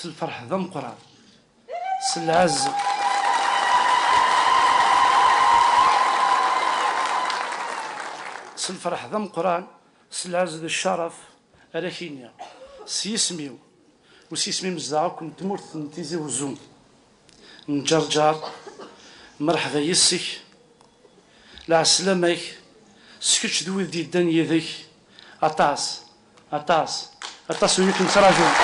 الفرح ذا مقران العز الفرح ذا مقران العز ذا الشرف أراكينيا سيسميو وسيسمي مزدعكم تمرت نتيزي وزوم نجرجر مرحبا يسك لا سلامك سكتش دوي دي الدنيا ذيك أطاس أطاس أطاس ويكن تراجعون.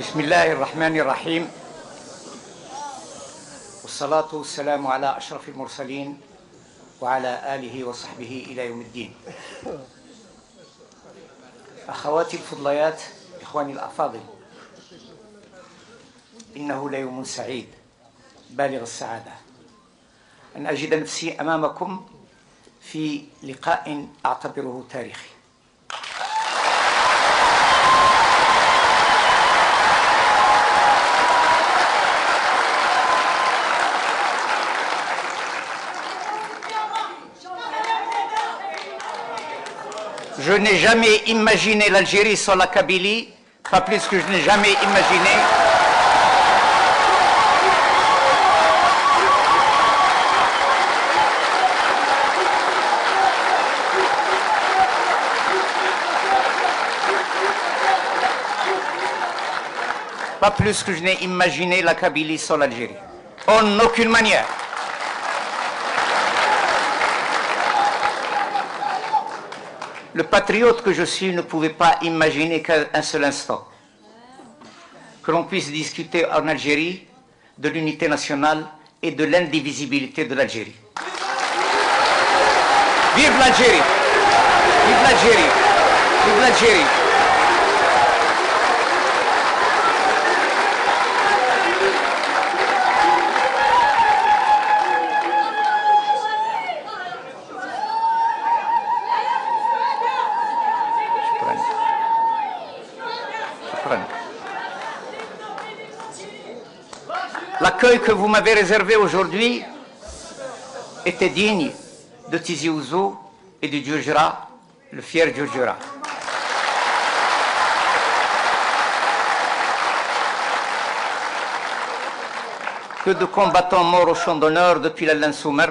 بسم الله الرحمن الرحيم، والصلاة والسلام على أشرف المرسلين وعلى آله وصحبه إلى يوم الدين. أخواتي الفضليات، إخواني الأفاضل، إنه ليوم سعيد بالغ السعادة أن أجد نفسي أمامكم في لقاء أعتبره تاريخي. Je n'ai jamais imaginé l'Algérie sans la Kabylie, pas plus que je n'ai jamais imaginé la Kabylie sans l'Algérie. En aucune manière. Le patriote que je suis ne pouvait pas imaginer qu'un seul instant que l'on puisse discuter en Algérie de l'unité nationale et de l'indivisibilité de l'Algérie. Vive l'Algérie! Vive l'Algérie! Vive l'Algérie! L'accueil que vous m'avez réservé aujourd'hui était digne de Tizi Ouzou et du Djoudjra, le fier Djoudjra. Que de combattants morts au champ d'honneur depuis l'Alain Soumer,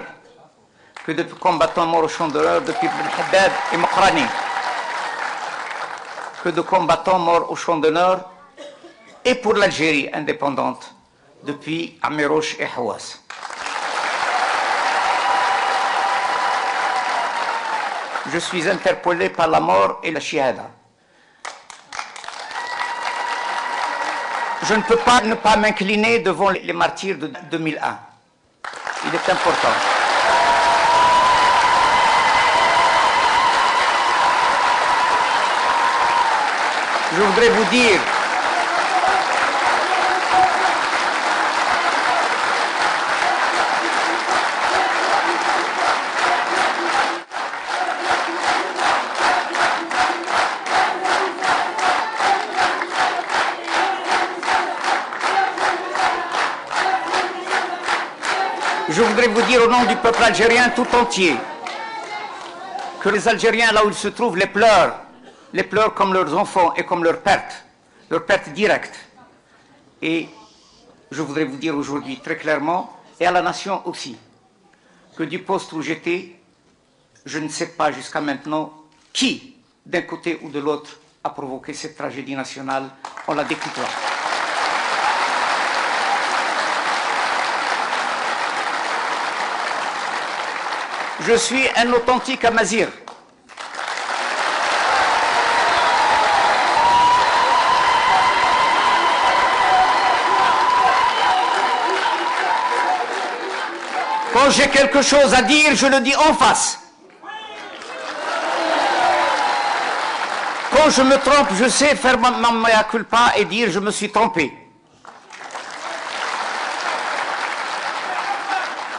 que de combattants morts au champ d'honneur depuis Ben Haddad et Mokrani, que de combattants morts au champ d'honneur et pour l'Algérie indépendante depuis Amirouche et Hawass. Je suis interpellé par la mort et la shihada. Je ne peux pas ne pas m'incliner devant les martyrs de 2001. Il est important. Je voudrais vous dire au nom du peuple algérien tout entier que les Algériens, là où ils se trouvent, les pleurent comme leurs enfants et comme leur perte directe. Et je voudrais vous dire aujourd'hui très clairement, et à la nation aussi, que du poste où j'étais, je ne sais pas jusqu'à maintenant qui, d'un côté ou de l'autre, a provoqué cette tragédie nationale. On la découvrira. Je suis un authentique Amazir. Quand j'ai quelque chose à dire, je le dis en face. Quand je me trompe, je sais faire ma mea culpa et dire je me suis trompé.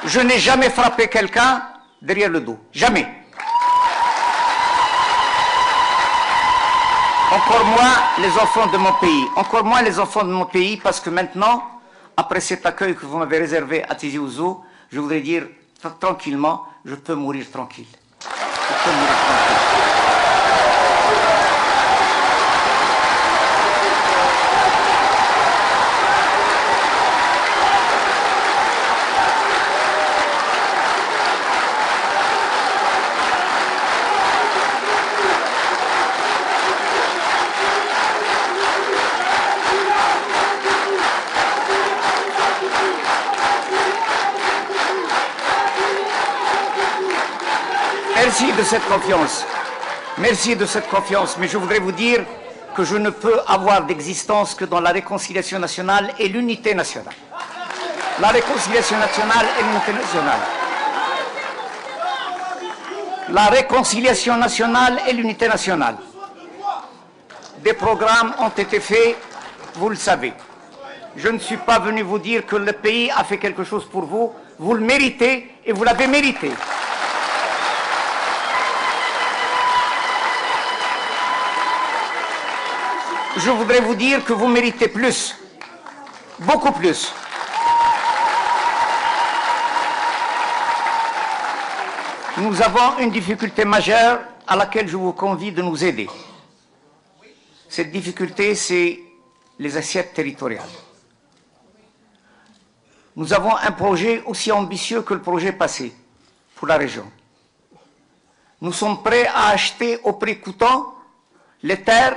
Je n'ai jamais frappé quelqu'un derrière le dos. Jamais. Encore moins les enfants de mon pays. Encore moins les enfants de mon pays, parce que maintenant, après cet accueil que vous m'avez réservé à Tizi Ouzou, je voudrais dire tranquillement, je peux mourir tranquille. Je peux mourir tranquille. Merci de cette confiance. Merci de cette confiance. Mais je voudrais vous dire que je ne peux avoir d'existence que dans la réconciliation nationale et l'unité nationale. La réconciliation nationale et l'unité nationale. La réconciliation nationale et l'unité nationale. Des programmes ont été faits, vous le savez. Je ne suis pas venu vous dire que le pays a fait quelque chose pour vous. Vous le méritez et vous l'avez mérité. Je voudrais vous dire que vous méritez plus, beaucoup plus. Nous avons une difficulté majeure à laquelle je vous convie de nous aider. Cette difficulté, c'est les assiettes territoriales. Nous avons un projet aussi ambitieux que le projet passé pour la région. Nous sommes prêts à acheter au prix coûtant les terres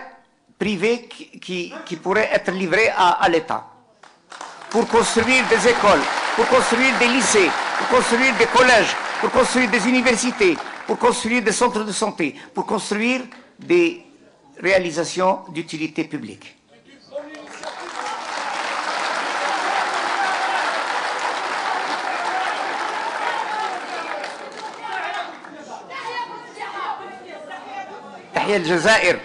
privées qui pourraient être livrées à l'État pour construire des écoles, pour construire des lycées, pour construire des collèges, pour construire des universités, pour construire des centres de santé, pour construire des réalisations d'utilité publique. تحيا الجزائر.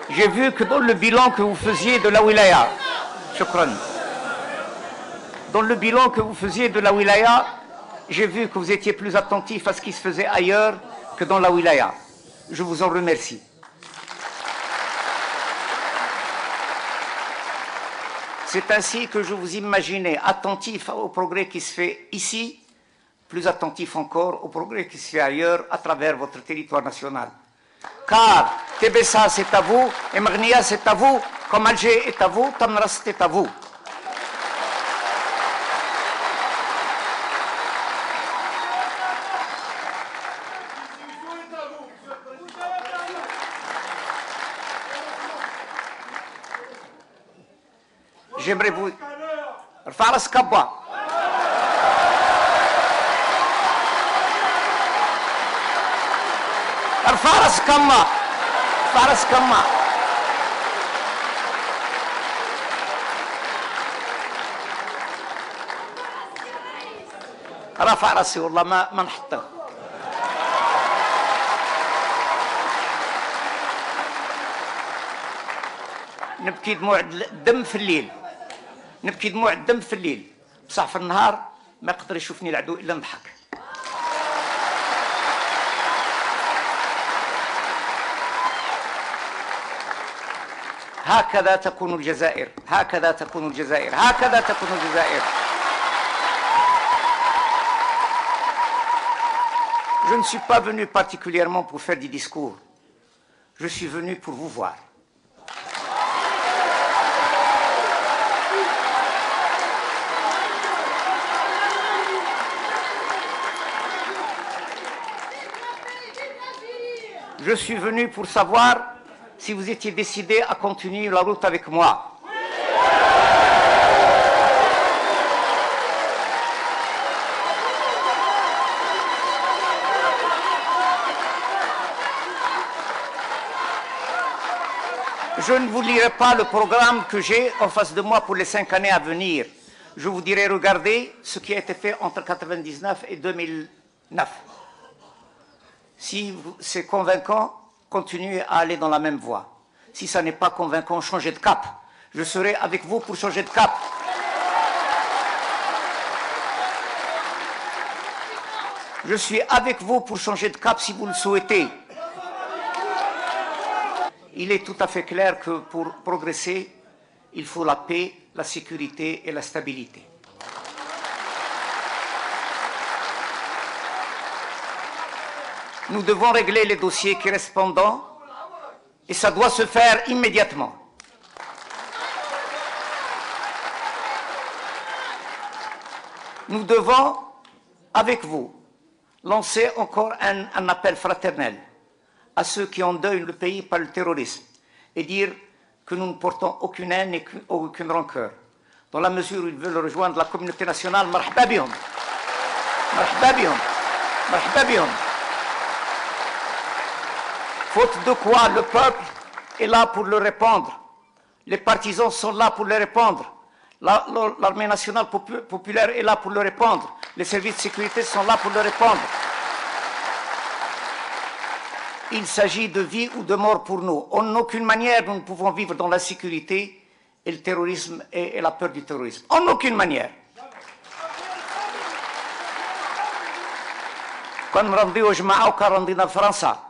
J'ai vu que dans le bilan que vous faisiez de la wilaya, shukran, dans le bilan que vous faisiez de la wilaya, j'ai vu que vous étiez plus attentif à ce qui se faisait ailleurs que dans la wilaya. Je vous en remercie. C'est ainsi que je vous imaginais attentif au progrès qui se fait ici, plus attentif encore au progrès qui se fait ailleurs à travers votre territoire national. Car Tébessa c'est à vous, et Marnia c'est à vous, comme Alger est à vous, Tamras est à vous. J'aimerais vous... Faras Kabba. Faras Kamma. Faras Kamma. رفع راسي والله ما نحطه. نبكي دموع الدم في الليل. نبكي دموع الدم في الليل، بصح في النهار ما يقدر يشوفني العدو الا نضحك. هكذا تكون الجزائر، هكذا تكون الجزائر، هكذا تكون الجزائر. Je ne suis pas venu particulièrement pour faire des discours. Je suis venu pour vous voir. Je suis venu pour savoir si vous étiez décidé à continuer la route avec moi. Je ne vous lirai pas le programme que j'ai en face de moi pour les 5 années à venir. Je vous dirai, regardez ce qui a été fait entre 1999 et 2009. Si c'est convaincant, continuez à aller dans la même voie. Si ça n'est pas convaincant, changez de cap. Je serai avec vous pour changer de cap. Je suis avec vous pour changer de cap si vous le souhaitez. Il est tout à fait clair que pour progresser, il faut la paix, la sécurité et la stabilité. Nous devons régler les dossiers qui restent pendants et ça doit se faire immédiatement. Nous devons, avec vous, lancer encore un appel fraternel à ceux qui endeuillent le pays par le terrorisme et dire que nous ne portons aucune haine et aucune rancœur. Dans la mesure où ils veulent rejoindre la communauté nationale, marhaba bihom. Marhaba bihom. Marhaba bihom. Faute de quoi le peuple est là pour le répandre. Les partisans sont là pour le répandre. L'armée nationale populaire est là pour le répondre. Les services de sécurité sont là pour le répondre. Il s'agit de vie ou de mort pour nous. En aucune manière, nous ne pouvons vivre dans la sécurité et le terrorisme et la peur du terrorisme. En aucune manière. كنا نرضيو جماعة وكان رضينا فرنسا.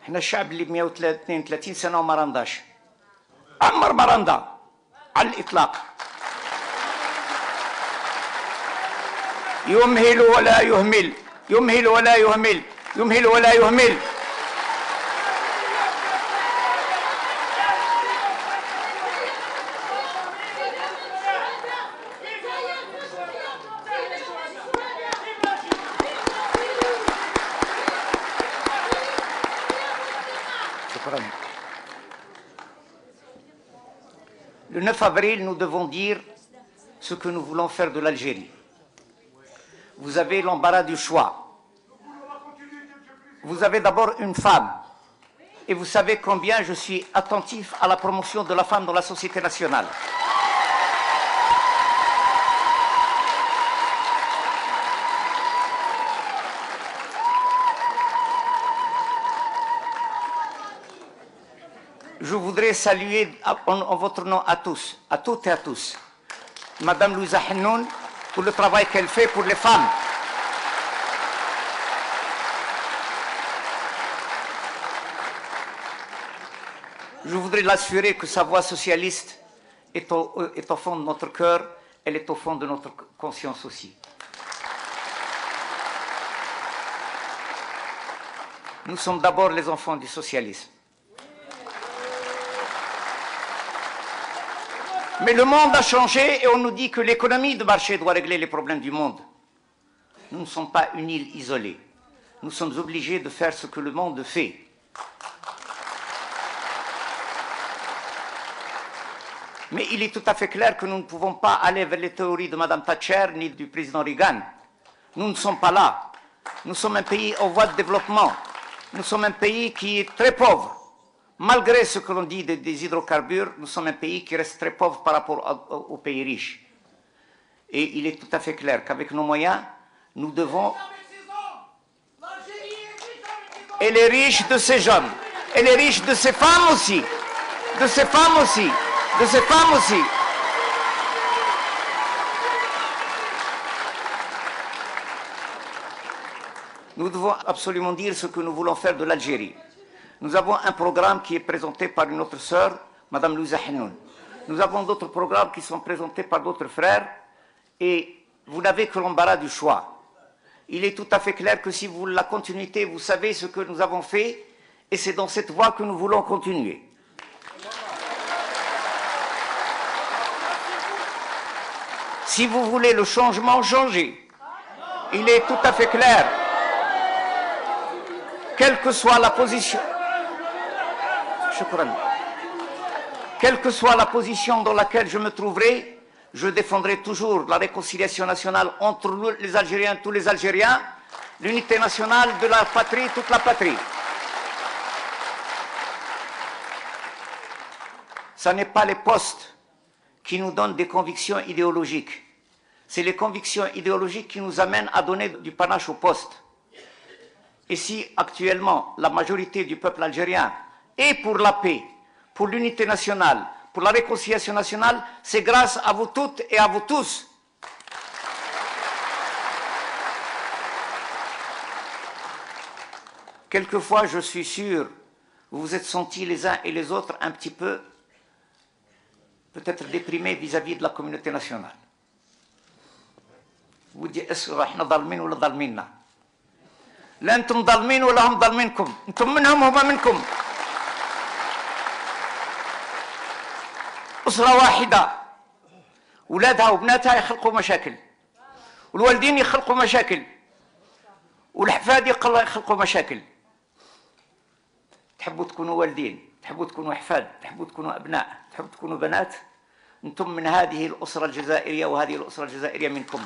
احنا الشعب اللي ب 132 سنة وما رنداش. عمر ما رندا على الإطلاق. يمهل ولا يهمل، يمهل ولا يهمل، يمهل ولا يهمل. Le 9 avril, nous devons dire ce que nous voulons faire de l'Algérie. Vous avez l'embarras du choix. Vous avez d'abord une femme. Et vous savez combien je suis attentif à la promotion de la femme dans la société nationale. Je voudrais saluer en votre nom à tous, à toutes et à tous, Madame Louisa Hennoun, pour le travail qu'elle fait pour les femmes. Je voudrais l'assurer que sa voix socialiste est au fond de notre cœur, elle est au fond de notre conscience aussi. Nous sommes d'abord les enfants du socialisme. Mais le monde a changé et on nous dit que l'économie de marché doit régler les problèmes du monde. Nous ne sommes pas une île isolée. Nous sommes obligés de faire ce que le monde fait. Mais il est tout à fait clair que nous ne pouvons pas aller vers les théories de Mme Thatcher ni du président Reagan. Nous ne sommes pas là. Nous sommes un pays en voie de développement. Nous sommes un pays qui est très pauvre. Malgré ce que l'on dit des hydrocarbures, nous sommes un pays qui reste très pauvre par rapport aux pays riches. Et il est tout à fait clair qu'avec nos moyens, nous devons... Et les riches de ces jeunes, et les riches de ces femmes aussi, de ces femmes aussi, de ces femmes aussi. Nous devons absolument dire ce que nous voulons faire de l'Algérie. Nous avons un programme qui est présenté par une autre sœur, Mme Louisa Hennoun. Nous avons d'autres programmes qui sont présentés par d'autres frères et vous n'avez que l'embarras du choix. Il est tout à fait clair que si vous voulez la continuité, vous savez ce que nous avons fait et c'est dans cette voie que nous voulons continuer. Si vous voulez le changement, changez. Il est tout à fait clair. Quelle que soit la position... Quelle que soit la position dans laquelle je me trouverai, je défendrai toujours la réconciliation nationale entre les Algériens, tous les Algériens, l'unité nationale de la patrie, toute la patrie. Ce n'est pas les postes qui nous donnent des convictions idéologiques. C'est les convictions idéologiques qui nous amènent à donner du panache au poste. Et si actuellement la majorité du peuple algérien est pour la paix, pour l'unité nationale, pour la réconciliation nationale, c'est grâce à vous toutes et à vous tous. Quelquefois, je suis sûr, vous vous êtes sentis les uns et les autres un petit peu, peut-être déprimés vis-à-vis de la communauté nationale. Vous dites, est-ce que nous ظالمين ولا ظالميننا؟ لا أنتم ظالمين ولا هم ظالمينكم، أنتم منهم وهم منكم. أسرة واحدة أولادها وبناتها يخلقوا مشاكل والوالدين يخلقوا مشاكل والأحفاد يخلقوا مشاكل. تحبوا تكونوا والدين، تحبوا تكونوا أحفاد، تحبوا تكونوا أبناء، تحبوا تكونوا بنات، أنتم من هذه الأسرة الجزائرية وهذه الأسرة الجزائرية منكم.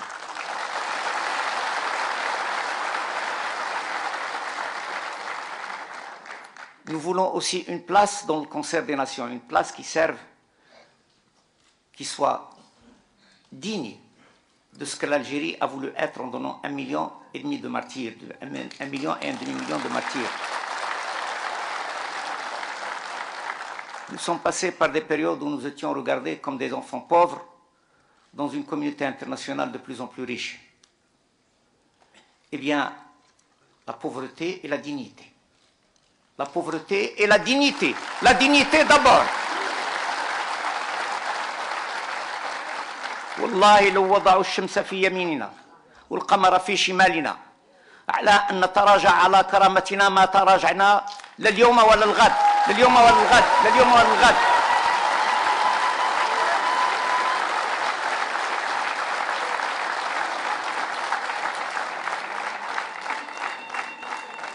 Nous voulons aussi une place dans le concert des nations, une place qui serve, qui soit digne de ce que l'Algérie a voulu être en donnant 1,5 million de martyrs, 1,5 million de martyrs. Nous sommes passés par des périodes où nous étions regardés comme des enfants pauvres dans une communauté internationale de plus en plus riche. Eh bien, la pauvreté et la dignité. La pauvreté et la dignité. La dignité d'abord. والله لو وضعوا الشمس في يميننا والقمر في شمالنا على أن نتراجع على كرامتنا ما تراجعنا لليوم ولا الغد لليوم ولا الغد لليوم ولا الغد.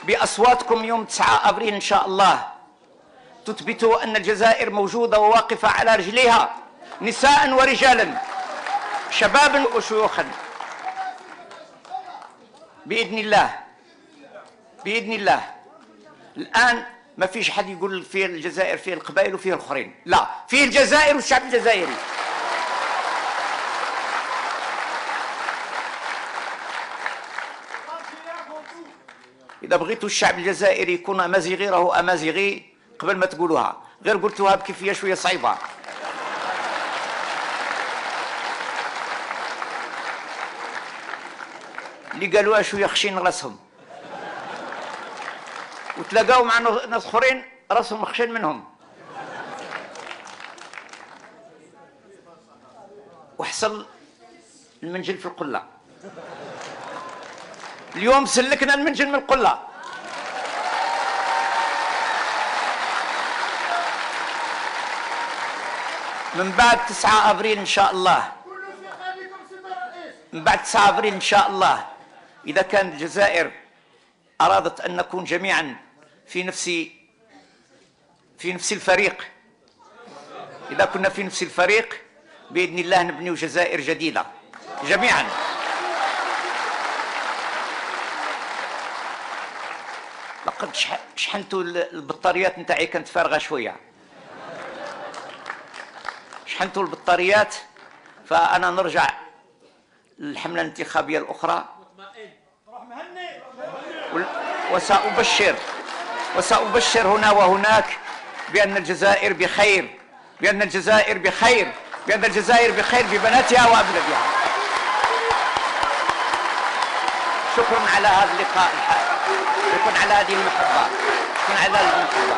بأصواتكم يوم 9 أبريل إن شاء الله تثبتوا أن الجزائر موجودة وواقفة على رجليها نساء ورجالا شبابا وشيوخا بإذن الله. بإذن الله. الآن ما فيش حد يقول في الجزائر فيه القبائل وفيه الآخرين، لا، فيه الجزائر والشعب الجزائري. إذا بغيتوا الشعب الجزائري يكون أمازيغي راهو أمازيغي قبل ما تقولوها، غير قلتوها بكيفية شوية صعيبة. اللي قالوها شوية خشين راسهم وتلاقاو مع ناس اخرين راسهم خشين منهم. وحصل المنجل في القلة. اليوم سلكنا المنجل من القلة. من بعد 9 أبريل إن شاء الله، من بعد 9 أبريل إن شاء الله، إذا كان الجزائر أرادت أن نكون جميعا في نفس الفريق، إذا كنا في نفس الفريق بإذن الله نبني جزائر جديدة جميعا. لقد شحنتوا البطاريات نتاعي كانت فارغة شوية، شحنتوا البطاريات، فأنا نرجع للحملة الانتخابية الأخرى وسأبشر هنا وهناك بأن الجزائر بخير، بأن الجزائر بخير، بأن الجزائر بخير ببناتها وأبنائها. شكرا على هذا اللقاء، شكرا على هذه المحبة، شكرا على هذه المحبة.